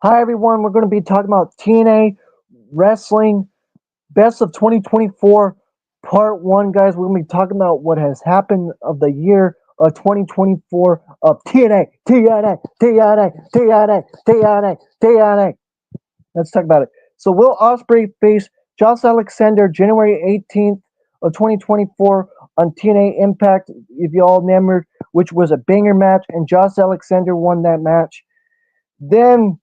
Hi, everyone. We're going to be talking about TNA Wrestling Best of 2024 Part 1, guys. We're going to be talking about what has happened of the year of 2024 of TNA, TNA, TNA, TNA, TNA, TNA. Let's talk about it. So, Will Ospreay faced Josh Alexander January 18th of 2024 on TNA Impact, if you all remember, which was a banger match, and Josh Alexander won that match. Then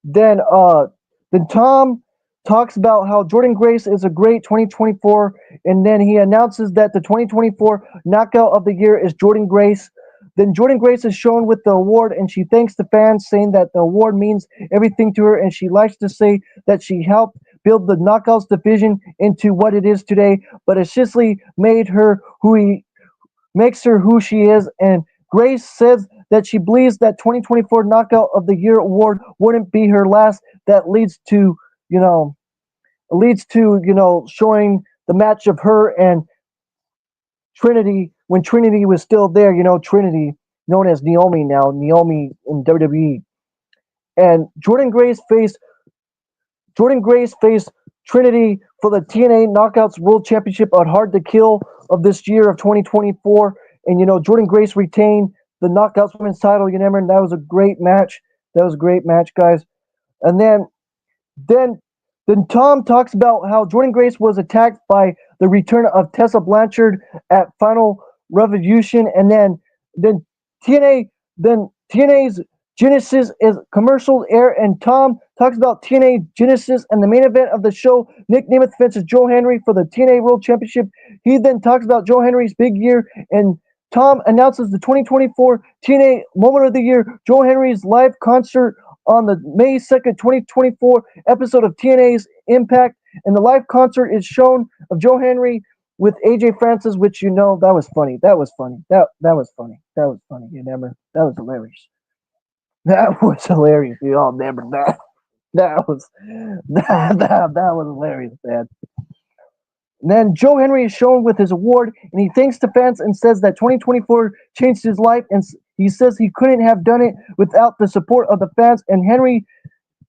then uh then Tom talks about how Jordan Grace is a great 2024, and then he announces that the 2024 knockout of the year is Jordan Grace. Then Jordan Grace is shown with the award, and she thanks the fans, saying that the award means everything to her, and she likes to say that she helped build the knockouts division into what it is today. But it's just made her who he makes her who she is. And Grace says that she believes that 2024 Knockout of the Year award wouldn't be her last. That you know, showing the match of her and Trinity when Trinity was still there. Trinity, known as Naomi now, Naomi in WWE. And Jordan Grace faced Trinity for the TNA Knockouts World Championship on Hard to Kill of this year of 2024. And Jordan Grace retained the Knockouts Women's title. And that was a great match. That was a great match, guys. And then then Tom talks about how Jordan Grace was attacked by the return of Tessa Blanchard at Final Revolution, and then TNA then TNA's Genesis is commercial air, and Tom talks about TNA Genesis and the main event of the show. Nick Nemeth faces Joe Henry for the TNA World Championship. He then talks about Joe Henry's big year, and Tom announces the 2024 TNA Moment of the Year, Joe Henry's live concert on the May 2nd, 2024 episode of TNA's Impact. And the live concert is shown of Joe Henry with AJ Francis, which that was funny. That was funny. That was funny. That was funny. That was hilarious. That was hilarious. You all remember that. That was that was hilarious, man. And then Joe Henry is shown with his award, and he thanks the fans and says that 2024 changed his life, and he says he couldn't have done it without the support of the fans. And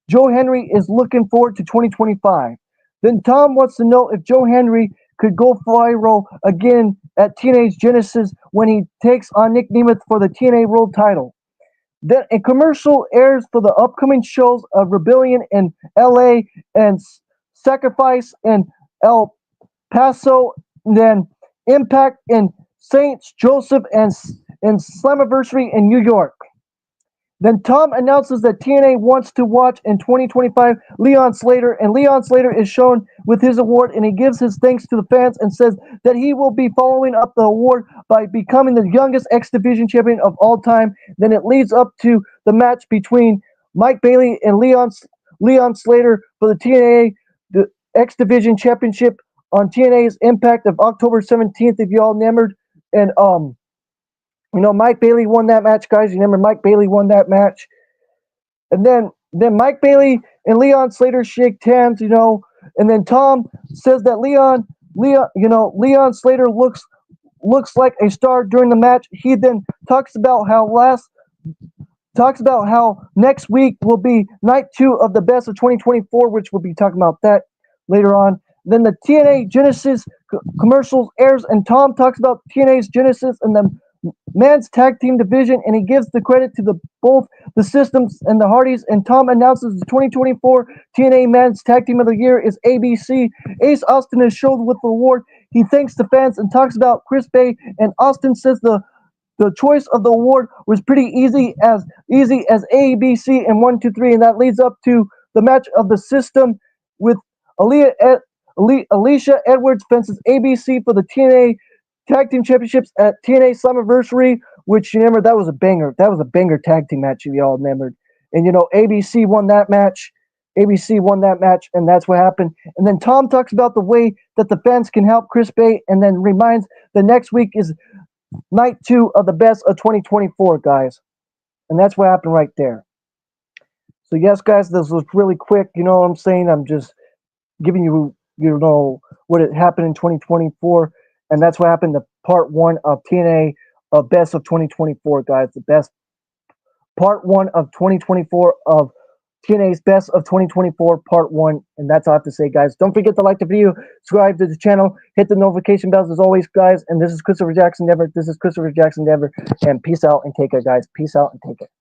Joe Henry is looking forward to 2025. Then Tom wants to know if Joe Henry could go viral again at TNA's Genesis when he takes on Nick Nemeth for the TNA World title. Then a commercial airs for the upcoming shows of Rebellion in LA and Sacrifice in El Paso, then Impact in St. Joseph and Slammiversary in New York. Then Tom announces that TNA wants to watch in 2025 Leon Slater, and Leon Slater is shown with his award, and he gives his thanks to the fans and says that he will be following up the award by becoming the youngest X Division champion of all time. Then it leads up to the match between Mike Bailey and Leon Slater for the TNA the X Division championship on TNA's Impact of October 17th, if you all remembered. And Mike Bailey won that match, guys. You remember Mike Bailey won that match. And then Mike Bailey and Leon Slater shake hands, and then Tom says that Leon Slater looks like a star during the match. He then talks about how next week will be night 2 of the best of 2024, which we'll be talking about that later on. Then the TNA Genesis commercials airs, and Tom talks about TNA's Genesis and the men's tag team division, and he gives the credit to both the Systems and the Hardys. And Tom announces the 2024 TNA Men's Tag Team of the Year is ABC. Ace Austin is shown with the award. He thanks the fans and talks about Chris Bay, and Austin says the choice of the award was pretty easy as ABC and 1, 2, 3, and that leads up to the match of the System with Alicia Edwards fences ABC for the TNA Tag Team Championships at TNA Slammiversary, which you remember that was a banger. That was a banger tag team match, if you all remembered. And ABC won that match. ABC won that match, and that's what happened. And then Tom talks about the way that the fans can help Chris Bay, and then reminds the next week is night 2 of the best of 2024, guys. And that's what happened right there. So yes, guys, this was really quick. You know what I'm saying? I'm just giving you what had happened in 2024. And that's what happened to part 1 of TNA Best of 2024, guys. The best part 1 of 2024 of TNA's Best of 2024 Part 1. And that's all I have to say, guys. Don't forget to like the video, subscribe to the channel, hit the notification bells as always, guys. And this is Christopher Jackson Dever. This is Christopher Jackson Dever. And peace out and take care, guys. Peace out and take care.